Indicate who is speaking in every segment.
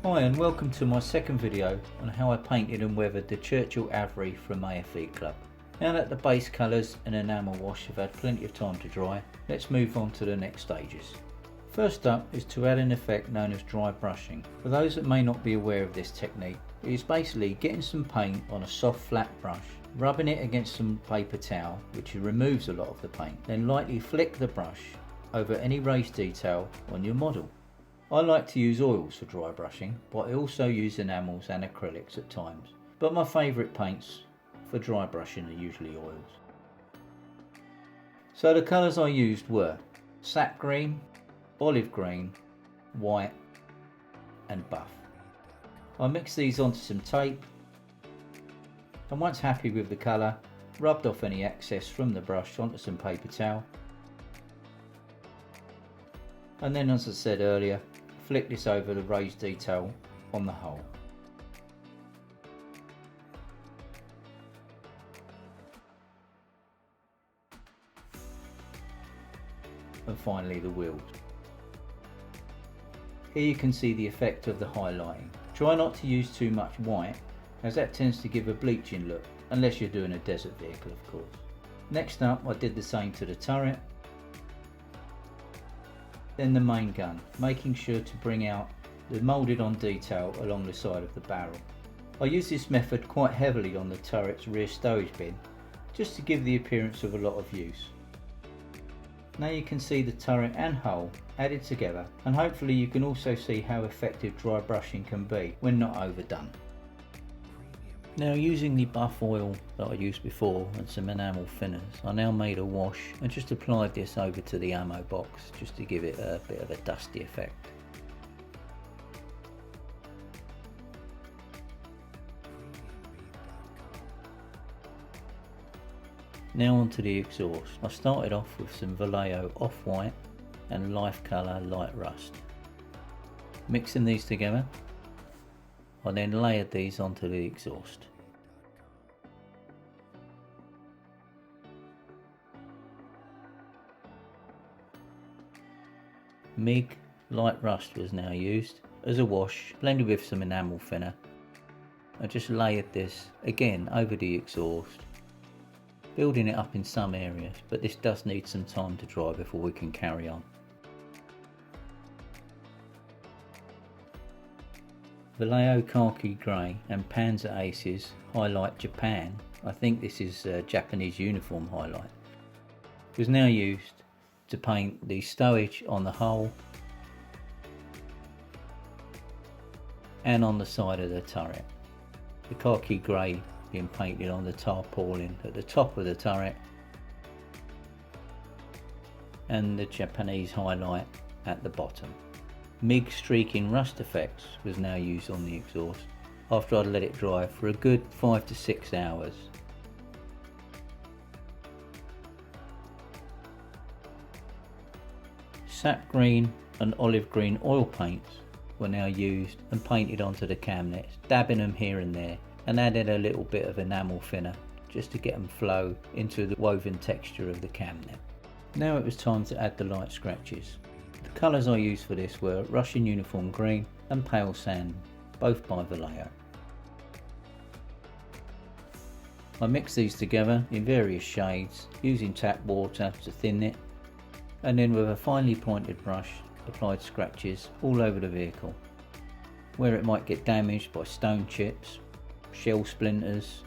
Speaker 1: Hi and welcome to my second video on how I painted and weathered the Churchill AVRE from AFV Club. Now that the base colours and enamel wash have had plenty of time to dry, let's move on to the next stages. First up is to add an effect known as dry brushing. For those that may not be aware of this technique, it is basically getting some paint on a soft flat brush, rubbing it against some paper towel which removes a lot of the paint, then lightly flick the brush over any raised detail on your model. I like to use oils for dry brushing, but I also use enamels and acrylics at times, but my favourite paints for dry brushing are usually oils. So the colours I used were sap green, olive green, white and buff. I mixed these onto some tape and once happy with the colour, rubbed off any excess from the brush onto some paper towel, and then, as I said earlier, flick this over the raised detail on the hull. And finally the wheels. Here you can see the effect of the highlighting. Try not to use too much white, as that tends to give a bleaching look, unless you're doing a desert vehicle of course. Next up I did the same to the turret, then the main gun, making sure to bring out the moulded on detail along the side of the barrel. I use this method quite heavily on the turret's rear stowage bin, just to give the appearance of a lot of use. Now you can see the turret and hull added together, and hopefully you can also see how effective dry brushing can be when not overdone. Now, using the buff oil that I used before and some enamel thinners, I now made a wash and just applied this over to the ammo box just to give it a bit of a dusty effect. Now onto the exhaust. I started off with some Vallejo off-white and life colour light rust. Mixing these together, I then layered these onto the exhaust. Mig light rust was now used as a wash, blended with some enamel thinner. I just layered this again over the exhaust, building it up in some areas, but this does need some time to dry before we can carry on. Vallejo khaki grey and Panzer Aces highlight Japan, I think this is Japanese uniform highlight, was now used to paint the stowage on the hull and on the side of the turret. The khaki grey being painted on the tarpaulin at the top of the turret, and the Japanese highlight at the bottom. Mig streaking rust effects was now used on the exhaust after I'd let it dry for a good 5 to 6 hours. Sap green and olive green oil paints were now used and painted onto the cam nets, dabbing them here and there, and added a little bit of enamel thinner just to get them flow into the woven texture of the cam net. Now it was time to add the light scratches. The colours I used for this were Russian Uniform Green and Pale Sand, both by Vallejo. I mixed these together in various shades using tap water to thin it, and then with a finely pointed brush applied scratches all over the vehicle, where it might get damaged by stone chips, shell splinters,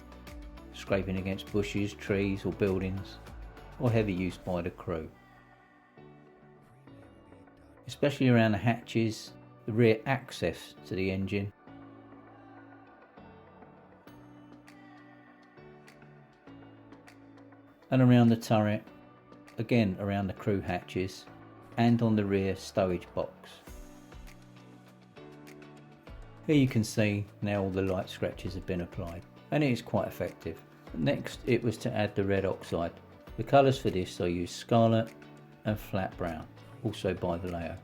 Speaker 1: scraping against bushes, trees or buildings, or heavy use by the crew. Especially around the hatches, the rear access to the engine, and around the turret, again around the crew hatches and on the rear stowage box. Here you can see now all the light scratches have been applied, and it is quite effective. Next it was to add the red oxide. The colours for this I used scarlet and flat brown, also by Vallejo.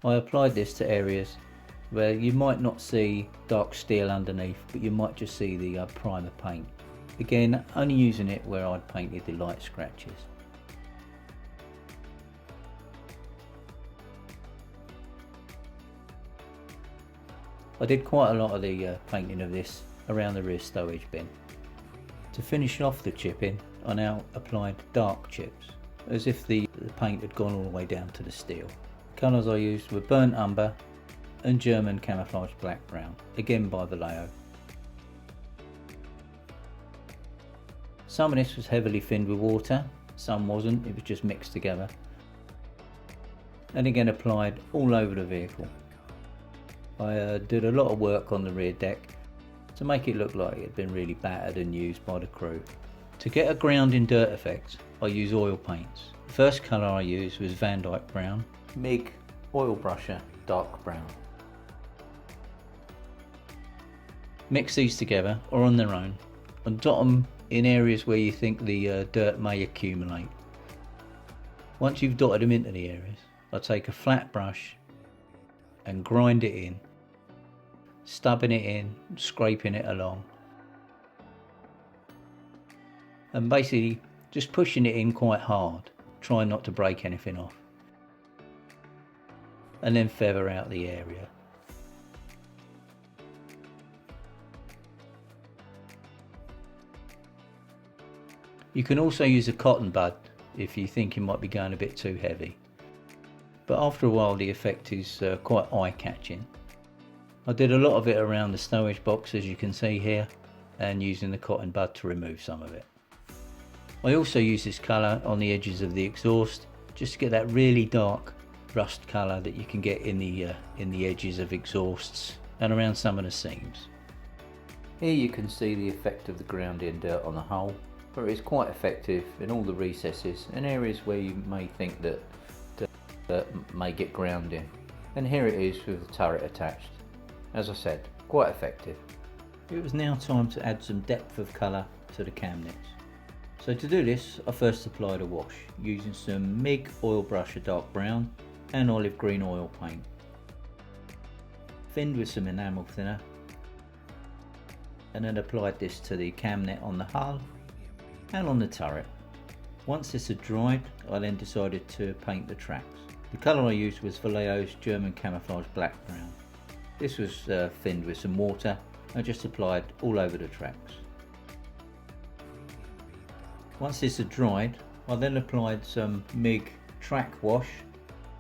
Speaker 1: I applied this to areas where you might not see dark steel underneath, but you might just see the primer paint. Again, only using it where I'd painted the light scratches. I did quite a lot of the painting of this around the rear stowage bin. To finish off the chipping, I now applied dark chips, as if the paint had gone all the way down to the steel. The colours I used were burnt umber and German camouflage black brown, again by Vallejo. Some of this was heavily thinned with water, some wasn't, it was just mixed together. And again applied all over the vehicle. I did a lot of work on the rear deck to make it look like it had been really battered and used by the crew. To get a grounding dirt effect, I use oil paints. The first colour I used was Van Dyke Brown, Mig Oil Brusher Dark Brown. Mix these together or on their own and dot them in areas where you think the dirt may accumulate. Once you've dotted them into the areas, I take a flat brush and grind it in, stubbing it in, scraping it along, and basically just pushing it in quite hard, trying not to break anything off, and then feather out the area. You can also use a cotton bud if you think you might be going a bit too heavy, but after a while the effect is quite eye-catching. I did a lot of it around the stowage box, as you can see here, and using the cotton bud to remove some of it. I also use this colour on the edges of the exhaust, just to get that really dark rust colour that you can get in the edges of exhausts and around some of the seams. Here you can see the effect of the ground-in dirt on the hull, where it is quite effective in all the recesses and areas where you may think that dirt may get ground in. And here it is with the turret attached. As I said, quite effective. It was now time to add some depth of colour to the cam nets. So to do this, I first applied a wash using some Mig Oil Brusher Dark Brown and olive green oil paint, thinned with some enamel thinner, and then applied this to the cam net on the hull and on the turret. Once this had dried, I then decided to paint the tracks. The colour I used was Vallejo's German Camouflage Black Brown. This was thinned with some water and just applied all over the tracks. Once this had dried, I then applied some Mig Track Wash,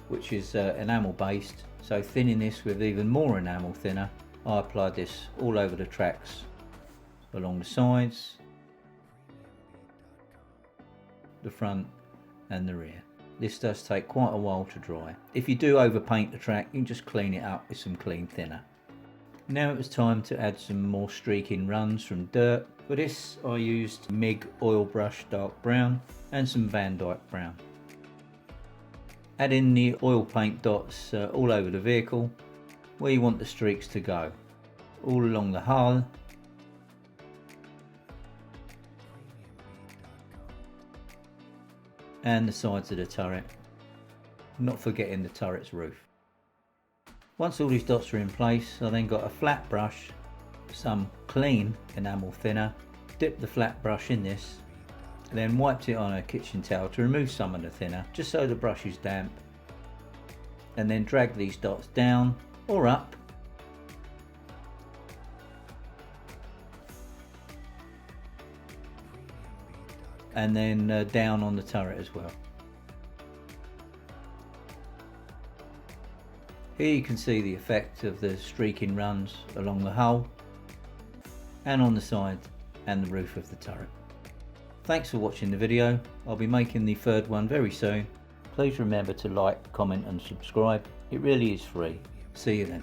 Speaker 1: which is enamel based, so thinning this with even more enamel thinner, I applied this all over the tracks, along the sides, the front and the rear. This does take quite a while to dry. If you do overpaint the track, you can just clean it up with some clean thinner. Now it was time to add some more streaking runs from dirt. For this I used Mig Oil Brush Dark Brown and some Van Dyke Brown. Add in the oil paint dots all over the vehicle where you want the streaks to go. All along the hull, and the sides of the turret, not forgetting the turret's roof. Once all these dots are in place, I then got a flat brush, some clean enamel thinner, dipped the flat brush in this, and then wiped it on a kitchen towel to remove some of the thinner, just so the brush is damp, and then drag these dots down or up and then down on the turret as well. Here you can see the effect of the streaking runs along the hull and on the side and the roof of the turret. Thanks for watching the video. I'll be making the third one very soon. Please remember to like, comment and subscribe. It really is free. See you then.